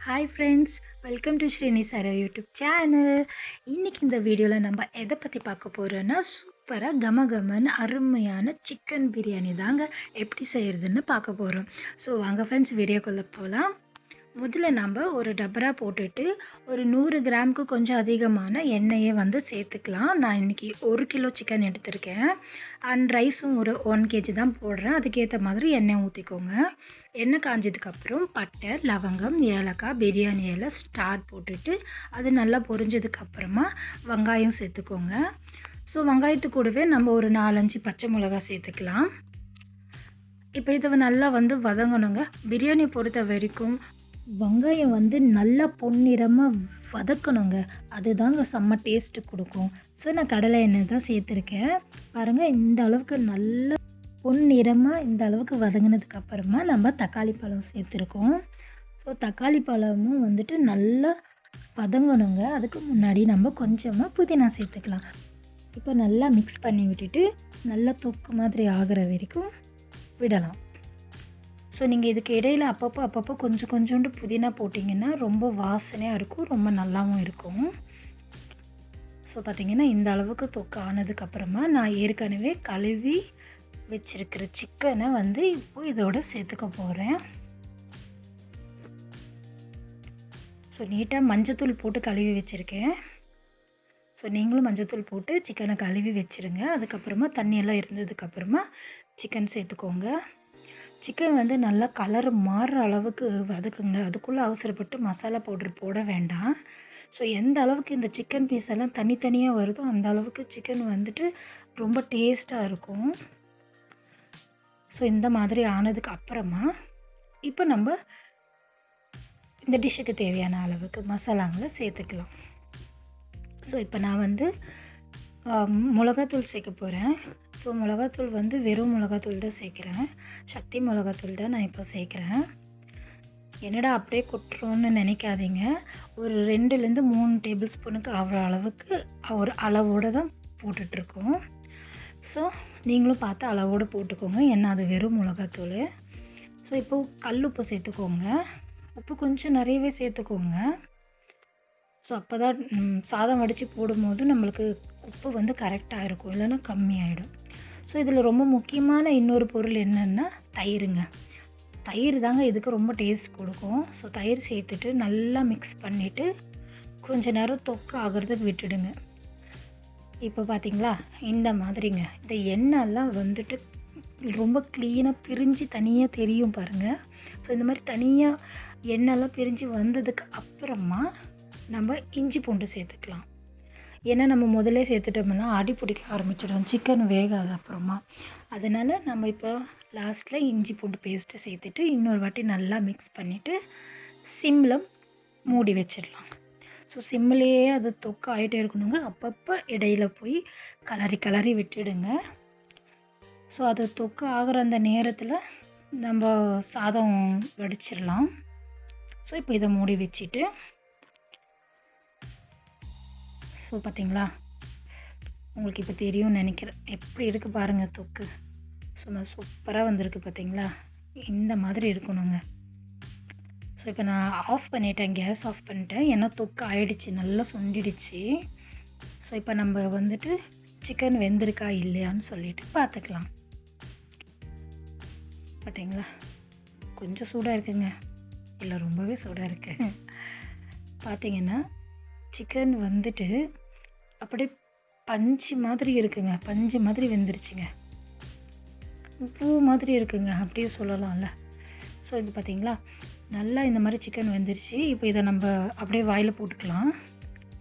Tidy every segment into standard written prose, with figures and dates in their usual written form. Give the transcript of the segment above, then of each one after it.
Hi friends, welcome to Srini Sara YouTube channel. இன்றைக்கி இந்த வீடியோவில் நம்ம எதை பற்றி பார்க்க போகிறோன்னா, சூப்பராக கமகமன்னு அருமையான சிக்கன் பிரியாணி தாங்க எப்படி செய்கிறதுன்னு பார்க்க போகிறோம். ஸோ வாங்க ஃப்ரெண்ட்ஸ், வீடியோக்குள்ளே போகலாம். முதல்ல நம்ம ஒரு டபரா போட்டுட்டு ஒரு 100 கிராமுக்கு கொஞ்சம் அதிகமான எண்ணெயை சேர்த்துக்கலாம். நான் இன்றைக்கி 1 கிலோ சிக்கன் எடுத்திருக்கேன். அண்ட் ரைஸும் ஒரு 1 கேஜி தான் போடுறேன். அதுக்கேற்ற மாதிரி எண்ணெய் ஊற்றிக்கோங்க. எண்ணெய் காஞ்சதுக்கப்புறம் பட்டை, லவங்கம், ஏலக்காய், பிரியாணி இலை, ஸ்டார் போட்டுட்டு அது நல்லா பொரிஞ்சதுக்கப்புறமா வெங்காயம் சேர்த்துக்கோங்க. ஸோ வெங்காயத்து கூடவே நம்ம ஒரு 4-5 பச்சை மிளகாய் சேர்த்துக்கலாம். இப்போ இதை நல்லா வதங்கணுங்க. பிரியாணி பொறுத்த வரைக்கும் வெங்காயம் நல்லா பொன்னிறமாக வதக்கணுங்க. அதுதாங்க செம்ம டேஸ்ட்டு கொடுக்கும். ஸோ நான் கடலை எண்ணெய் தான் சேர்த்துருக்கேன். பாருங்கள், இந்த அளவுக்கு நல்லா பொன்னிறமாக இந்த அளவுக்கு வதங்கினதுக்கப்புறமா நம்ம தக்காளி பழம் சேர்த்துருக்கோம். ஸோ தக்காளி பழமும் நல்லா வதங்கணுங்க. அதுக்கு முன்னாடி நம்ம கொஞ்சமாக புதினா சேர்த்துக்கலாம். இப்போ நல்லா மிக்ஸ் பண்ணி விட்டுட்டு நல்லா தொக்கு மாதிரி ஆகிற வரைக்கும் விடலாம். ஸோ நீங்கள் இதுக்கு இடையில் அப்பப்போ கொஞ்சோண்டு புதினா போட்டிங்கன்னா ரொம்ப வாசனையாக இருக்கும், ரொம்ப நல்லாவும் இருக்கும். ஸோ பார்த்திங்கன்னா இந்த அளவுக்கு தொக்கு ஆனதுக்கப்புறமா நான் ஏற்கனவே கழுவி வச்சுருக்கிற சிக்கனை இப்போது இதோட சேர்த்துக்க போகிறேன். ஸோ நீட்டாக மஞ்சத்தூள் போட்டு கழுவி வச்சுருக்கேன். ஸோ நீங்களும் மஞ்சத்தூள் போட்டு சிக்கனை கழுவி வச்சுருங்க. அதுக்கப்புறமா தண்ணியெல்லாம் இருந்ததுக்கப்புறமா சிக்கன் சேர்த்துக்கோங்க. சிக்கன் நல்லா கலர் மாறுற அளவுக்கு வதக்குங்க. அதுக்குள்ளே அவசரப்பட்டு மசாலா பவுடர் போட வேண்டாம். ஸோ எந்த அளவுக்கு இந்த சிக்கன் பீஸ் எல்லாம் தனித்தனியாக வருதோ அந்த அளவுக்கு சிக்கன் ரொம்ப டேஸ்ட்டாக இருக்கும். ஸோ இந்த மாதிரி ஆனதுக்கு அப்புறமா இப்போ நம்ம இந்த டிஷ்ஷுக்கு தேவையான அளவுக்கு மசாலாங்களை சேர்த்துக்கலாம். ஸோ இப்போ நான் மிளகாத்தூள் சேர்க்க போகிறேன். ஸோ மிளகாத்தூள் வெறும் மிளகாத்தூள் தான் சேர்க்குறேன். சக்தி மிளகாத்தூள் தான் நான் இப்போ சேர்க்குறேன். என்னடா அப்படியே கொட்டுறோன்னு நினைக்காதீங்க. ஒரு 2-3 டேபிள் ஸ்பூனுக்கு அவ்வளோ அளவுக்கு ஒரு அளவோடு தான் போட்டுட்ருக்கோம். ஸோ நீங்களும் பார்த்து அளவோடு போட்டுக்கோங்க. ஏன்னா அது வெறும் மிளகாத்தூள். ஸோ இப்போது கல் உப்பு சேர்த்துக்கோங்க. உப்பு கொஞ்சம் நிறையவே சேர்த்துக்கோங்க. ஸோ அப்போ தான் சாதம் வடித்து போடும்போது நம்மளுக்கு உப்பு கரெக்டாக இருக்கும், இல்லைன்னா கம்மியாயிடும். ஸோ இதில் ரொம்ப முக்கியமான இன்னொரு பொருள் என்னென்னா தயிருங்க. தயிர் தாங்க இதுக்கு ரொம்ப டேஸ்ட் கொடுக்கும். ஸோ தயிர் சேர்த்துட்டு நல்லா மிக்ஸ் பண்ணிவிட்டு கொஞ்ச நேரம் தொக்கு ஆகிறதுக்கு விட்டுடுங்க. இப்போ பார்த்திங்களா, இந்த மாதிரிங்க இந்த எண்ணெய்லாம் ரொம்ப க்ளீனாக பிரிஞ்சு தனியாக தெரியும் பாருங்கள். ஸோ இந்த மாதிரி தனியாக எண்ணெய்லாம் பிரிஞ்சு வந்ததுக்கு அப்புறமா நம்ம இஞ்சி பூண்டு சேர்த்துக்கலாம். ஏன்னா நம்ம முதல்ல சேர்த்துட்டோம்னா அடி பிடிக்க ஆரம்பிச்சிடும், சிக்கன் வேகாது அப்புறமா. அதனால் நம்ம இப்போ லாஸ்ட்டில் இஞ்சி பூண்டு பேஸ்ட்டை சேர்த்துட்டு இன்னொரு வாட்டி நல்லா மிக்ஸ் பண்ணிவிட்டு சிம்மில் மூடி வச்சிடலாம். ஸோ சிம்மிலேயே அது தொக்கு ஆகிட்டே இருக்கணுங்க. அப்பப்போ இடையில போய் கிளறி விட்டுடுங்க. ஸோ அது தொக்கு ஆகிற அந்த நேரத்தில் நம்ம சாதம் வடிச்சிடலாம். ஸோ இப்போ இதை மூடி வச்சுட்டு ஸோ பார்த்திங்களா, உங்களுக்கு இப்போ தெரியும்னு நினைக்கிறேன். எப்படி இருக்குது பாருங்கள் தொக்கு. ஸோ சூப்பராக வந்திருக்கு பார்த்திங்களா. இந்த மாதிரி இருக்கணுங்க. ஸோ இப்போ நான் ஆஃப் பண்ணிட்டேன், கேஸ் ஆஃப் பண்ணிட்டேன். ஏன்னா தொக்கு ஆயிடுச்சு, நல்லா சுண்டிடுச்சு. ஸோ இப்போ நம்ம சிக்கன் வெந்திருக்கா இல்லையான்னு சொல்லிட்டு பார்த்துக்கலாம். பார்த்திங்களா, கொஞ்சம் சூடாக இருக்குங்க, இல்லை ரொம்பவே சூடாக இருக்குது. பார்த்திங்கன்னா சிக்கன் அப்படியே பஞ்சு மாதிரி இருக்குங்க, பஞ்சு மாதிரி வெந்துருச்சுங்க, பூ மாதிரி இருக்குங்க, அப்படியே சொல்லலாம்ல. ஸோ இது பார்த்திங்களா, நல்லா இந்த மாதிரி சிக்கன் வெந்துருச்சு. இப்போ இதை நம்ம அப்படியே வாயில் போட்டுக்கலாம்.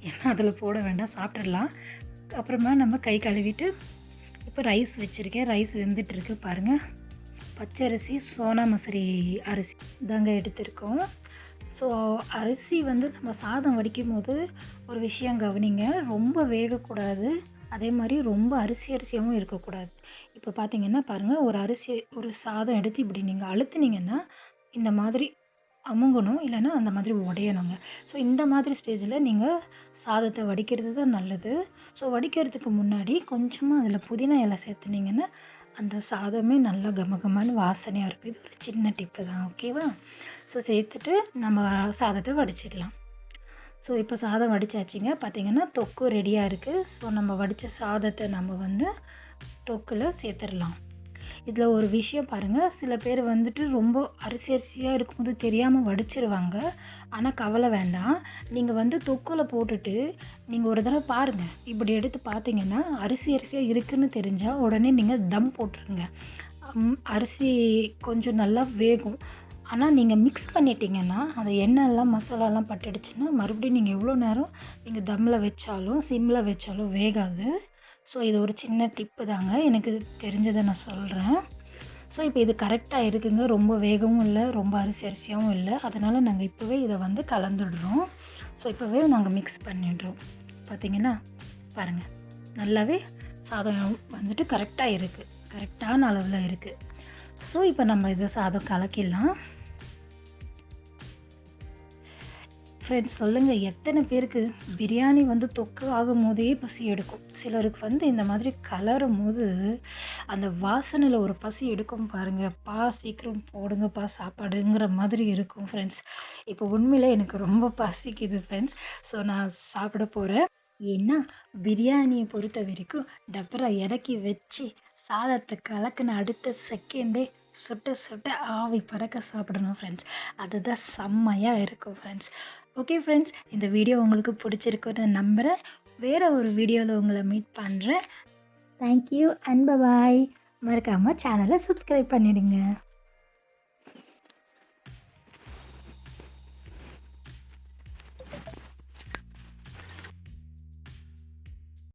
ஏன்னா அதில் போட வேண்டாம், சாப்பிட்றலாம். அப்புறமா நம்ம கை கழுவிட்டு இப்போ ரைஸ் வச்சுருக்கேன். ரைஸ் வெந்துட்டுருக்கு பாருங்கள். பச்சரிசி, சோனா மசூரி அரிசி தாங்க எடுத்திருக்கோம். ஸோ அரிசி நம்ம சாதம் வடிக்கும் போது ஒரு விஷயம் கவனிங்க, ரொம்ப வேகக்கூடாது, அதே மாதிரி ரொம்ப அரிசியாகவும் இருக்கக்கூடாது. இப்போ பார்த்திங்கன்னா பாருங்கள், ஒரு சாதம் எடுத்து இப்படி நீங்கள் அழுத்துனீங்கன்னா இந்த மாதிரி அமுங்கணும், இல்லைன்னா அந்த மாதிரி உடையணுங்க. ஸோ இந்த மாதிரி ஸ்டேஜில் நீங்கள் சாதத்தை வடிக்கிறது தான் நல்லது. ஸோ வடிக்கிறதுக்கு முன்னாடி கொஞ்சமாக அதில் புதினா இலை சேர்த்துனிங்கன்னா அந்த சாதமே நல்லா கமகமன்னு வாசனையாக இருக்கும். இது ஒரு சின்ன டிப்பு தான். ஓகேவா? ஸோ சேர்த்துட்டு நம்ம சாதத்தை வடிச்சிடலாம். ஸோ இப்போ சாதம் வடித்தாச்சுங்க. பார்த்திங்கன்னா தொக்கு ரெடியாக இருக்குது. ஸோ நம்ம வடித்த சாதத்தை நம்ம வந்து தொக்கில் சேர்த்துடலாம். இதில் ஒரு விஷயம் பாருங்கள், சில பேர் வந்துட்டு ரொம்ப அரிசியாக இருக்கும்போது தெரியாமல் வடிச்சிருவாங்க. ஆனால் கவலை வேண்டாம். நீங்கள் வந்து தொக்கில் போட்டுட்டு நீங்கள் ஒரு தடவை பாருங்கள். இப்படி எடுத்து பார்த்தீங்கன்னா அரிசியாக இருக்குதுன்னு தெரிஞ்சால் உடனே நீங்கள் தம் போட்டுருங்க. அரிசி கொஞ்சம் நல்லா வேகும். ஆனால் நீங்கள் மிக்ஸ் பண்ணிட்டீங்கன்னா அந்த எண்ணெய்லாம் மசாலாலாம் பட்டுடுச்சுன்னா மறுபடியும் நீங்கள் எவ்வளோ நேரம் நீங்கள் தம்மில் வச்சாலும் சிம்மில் வச்சாலும் வேகாது. ஸோ இது ஒரு சின்ன டிப்பு தாங்க, எனக்கு தெரிஞ்சதை நான் சொல்கிறேன். ஸோ இப்போ இது கரெக்டாக இருக்குங்க. ரொம்ப வேகவும் இல்லை, ரொம்ப அரிசியாகவும் இல்லை. அதனால் நாங்கள் இப்போவே இதை வந்து கலந்துடுறோம். ஸோ இப்போவே நாங்கள் மிக்ஸ் பண்ணிடுறோம். பார்த்திங்கன்னா பாருங்கள், நல்லாவே சாதம் வந்துட்டு கரெக்டாக இருக்குது, கரெக்டான அளவில் இருக்குது. ஸோ இப்போ நம்ம இதை சாதம் கலக்கிடலாம். ஃப்ரெண்ட்ஸ், சொல்லுங்கள், எத்தனை பேருக்கு பிரியாணி வந்து தொக்கு ஆகும் போதே பசி எடுக்கும். சிலருக்கு வந்து இந்த மாதிரி கலரும் போது அந்த வாசனையில் ஒரு பசி எடுக்கும் பாருங்கள். சீக்கிரம் போடுங்கப்பா சாப்பாடுங்கிற மாதிரி இருக்கும் ஃப்ரெண்ட்ஸ். இப்போ உண்மையிலே எனக்கு ரொம்ப பசிக்குது ஃப்ரெண்ட்ஸ். ஸோ நான் சாப்பிட போகிறேன். ஏன்னா பிரியாணியை பொறுத்த வரைக்கும் டபரா இறக்கி வச்சு சாதத்தை கலக்கின அடுத்த செகண்டே சுட்ட சுட்ட ஆவி பறக்க சாப்பிடணும் ஃப்ரெண்ட்ஸ். அதுதான் செம்மையாக இருக்கும் ஃப்ரெண்ட்ஸ். ஓகே ஃப்ரெண்ட்ஸ், இந்த வீடியோ உங்களுக்கு பிடிச்சிருக்குன்னு நம்புகிறேன். வேறு ஒரு வீடியோவில் உங்களை மீட் பண்ணுறேன். Thank you and bye bye. மறக்காமல் சேனலை சப்ஸ்கிரைப் பண்ணிடுங்க.